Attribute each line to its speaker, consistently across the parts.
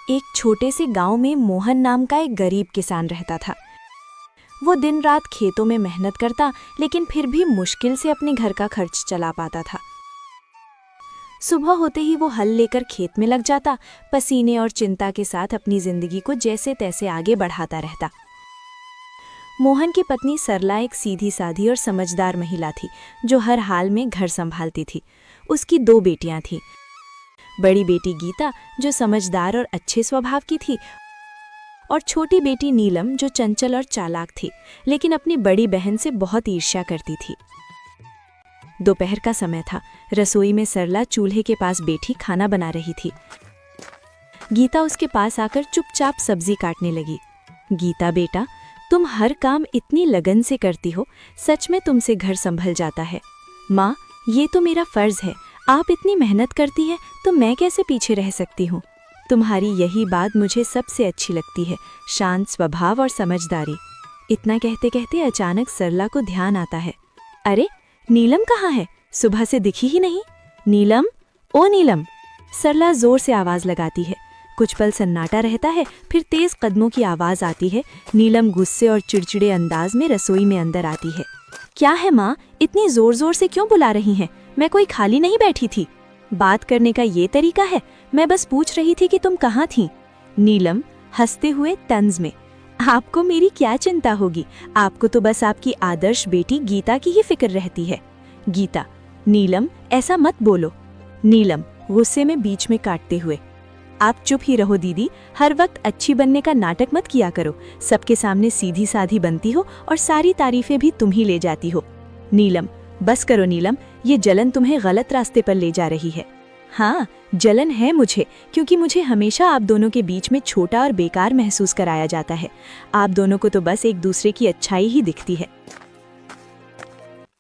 Speaker 1: एक छोटे से गांव में मोहन नाम का एक गरीब किसान रहता था। वो दिन रात खेतों में मेहनत करता, लेकिन फिर भी मुश्किल से अपने घर का खर्च चला पाता था। सुबह होते ही वो हल लेकर खेत में लग जाता, पसीने और चिंता के साथ अपनी जिंदगी को जैसे तैसे आगे बढ़ाता रहता। मोहन की पत्नी सरला एक सीधी साधी और समझदार महिला थी, जो हर हाल में घर संभालती थी। उसकी 2 बेटियां थीं। बड़ी बेटी गीता, जो समझदार और अच्छे स्वभाव की थी, और छोटी बेटी नीलम, जो चंचल और चालाक थी, लेकिन अपनी बड़ी बहन से बहुत ईर्ष्या करती थी। दोपहर का समय था। रसोई में सरला चूल्हे के पास बैठी खाना बना रही थी। गीता उसके पास आकर चुपचाप सब्जी काटने लगी। गीता बेटा, तुम हर काम इतनी लगन से करती हो, सच में तुमसे घर संभल जाता है। माँ, ये तो मेरा फर्ज है, आप इतनी मेहनत करती हैं तो मैं कैसे पीछे रह सकती हूँ। तुम्हारी यही बात मुझे सबसे अच्छी लगती है, शांत स्वभाव और समझदारी। इतना कहते कहते अचानक सरला को ध्यान आता है, अरे नीलम कहाँ है? सुबह से दिखी ही नहीं। नीलम, ओ नीलम! सरला जोर से आवाज लगाती है। कुछ पल सन्नाटा रहता है, फिर तेज कदमों की आवाज आती है। नीलम गुस्से और चिड़चिड़े अंदाज में रसोई में अंदर आती है। क्या है माँ, इतनी जोर जोर से क्यों बुला रही हैं? मैं कोई खाली नहीं बैठी थी। बात करने का ये तरीका है? मैं बस पूछ रही थी कि तुम कहाँ थीं। नीलम हंसते हुए तंज में, आपको मेरी क्या चिंता होगी, आपको तो बस आपकी आदर्श बेटी गीता की ही फिक्र रहती है। गीता, नीलम ऐसा मत बोलो। नीलम गुस्से में बीच में काटते हुए, आप चुप ही रहो दीदी, हर वक्त अच्छी बनने का नाटक मत किया करो। सबके सामने सीधी साधी बनती हो और सारी तारीफें भी तुम ही ले जाती हो। नीलम, बस करो नीलम, ये जलन तुम्हें गलत रास्ते पर ले जा रही है। हाँ, जलन है मुझे, क्योंकि मुझे हमेशा आप दोनों के बीच में छोटा और बेकार महसूस कराया जाता है। आप दोनों को तो बस एक दूसरे की अच्छाई ही दिखती है।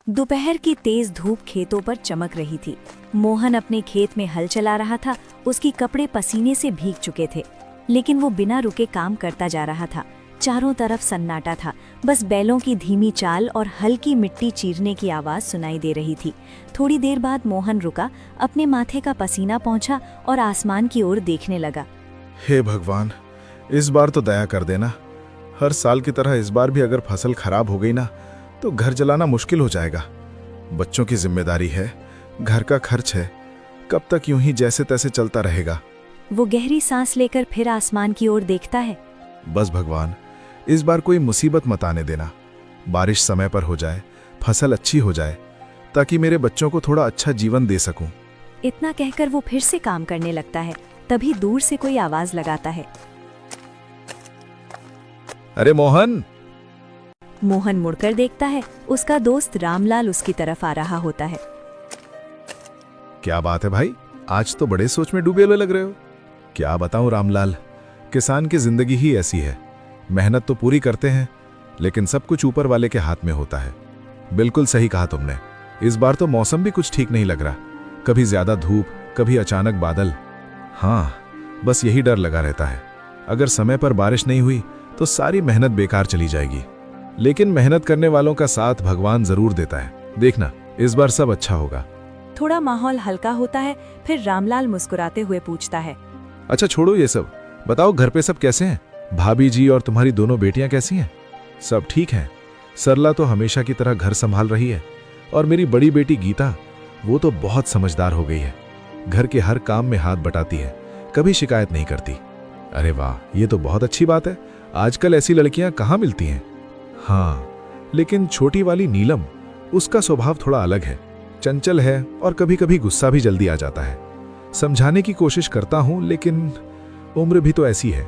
Speaker 1: दोपहर की तेज धूप खेतों पर चमक रही थी। मोहन अपने खेत में हल चला रहा था। उसके कपड़े पसीने से भीग चुके थे, लेकिन वो बिना रुके काम करता जा रहा था। चारों तरफ सन्नाटा था, बस बैलों की धीमी चाल और हल्की मिट्टी चीरने की आवाज सुनाई दे रही थी। थोड़ी देर बाद मोहन रुका, अपने माथे का पसीना पोंछा और आसमान की ओर देखने लगा।
Speaker 2: हे भगवान, इस बार तो दया कर देना। हर साल की तरह इस बार भी अगर फसल खराब हो गई ना, तो घर चलाना मुश्किल हो जाएगा। बच्चों की जिम्मेदारी है, घर का खर्च है, कब तक यूं ही जैसे तैसे चलता रहेगा।
Speaker 1: वो गहरी सांस लेकर फिर आसमान की ओर देखता है।
Speaker 2: बस भगवान, इस बार कोई मुसीबत मत आने देना। बारिश समय पर हो जाए, फसल अच्छी हो जाए, ताकि मेरे बच्चों को थोड़ा अच्छा जीवन दे सकूं।
Speaker 1: इतना कहकर वो फिर से काम करने लगता है। तभी दूर से कोई आवाज लगाता है,
Speaker 2: अरे मोहन!
Speaker 1: मोहन मुड़कर देखता है। उसका दोस्त रामलाल उसकी तरफ आ रहा होता है।
Speaker 2: क्या बात है भाई, आज तो बड़े सोच में डूबे हुए लग रहे हो। क्या बताऊं रामलाल, किसान की जिंदगी ही ऐसी है। मेहनत तो पूरी करते हैं, लेकिन सब कुछ ऊपर वाले के हाथ में होता है। बिल्कुल सही कहा तुमने। इस बार तो मौसम भी कुछ ठीक नहीं लग रहा, कभी ज्यादा धूप, कभी अचानक बादल। हाँ, बस यही डर लगा रहता है। अगर समय पर बारिश नहीं हुई तो सारी मेहनत बेकार चली जाएगी। लेकिन मेहनत करने वालों का साथ भगवान जरूर देता है। देखना, इस बार सब अच्छा होगा।
Speaker 1: थोड़ा माहौल हल्का होता है, फिर रामलाल मुस्कुराते हुए पूछता है,
Speaker 2: अच्छा छोड़ो ये सब, बताओ घर पे सब कैसे हैं? भाभी जी और तुम्हारी दोनों बेटियां कैसी हैं? सब ठीक हैं। सरला तो हमेशा की तरह घर संभाल रही है, और मेरी बड़ी बेटी गीता, वो तो बहुत समझदार हो गई है। घर के हर काम में हाथ बटाती है, कभी शिकायत नहीं करती। अरे वाह, ये तो बहुत अच्छी बात है। आजकल ऐसी लड़कियां कहाँ मिलती हैं। हाँ, लेकिन छोटी वाली नीलम, उसका स्वभाव थोड़ा अलग है, चंचल है और कभी कभी गुस्सा भी जल्दी आ जाता है। समझाने की कोशिश करता हूं, लेकिन उम्र भी तो ऐसी है।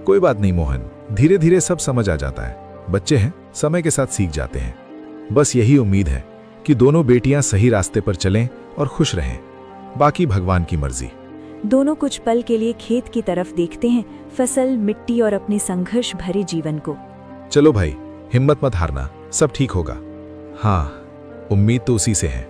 Speaker 2: कोई बात नहीं मोहन, धीरे धीरे सब समझ आ जाता है। बच्चे हैं, समय के साथ सीख जाते हैं। बस यही उम्मीद है कि दोनों बेटियां सही रास्ते पर चलें और खुश रहें। बाकी भगवान की मर्जी।
Speaker 1: दोनों कुछ पल के लिए खेत की तरफ देखते हैं, फसल, मिट्टी और अपने संघर्ष भरे जीवन को।
Speaker 2: चलो भाई, हिम्मत मत हारना, सब ठीक होगा। हाँ, उम्मीद तो उसी से है।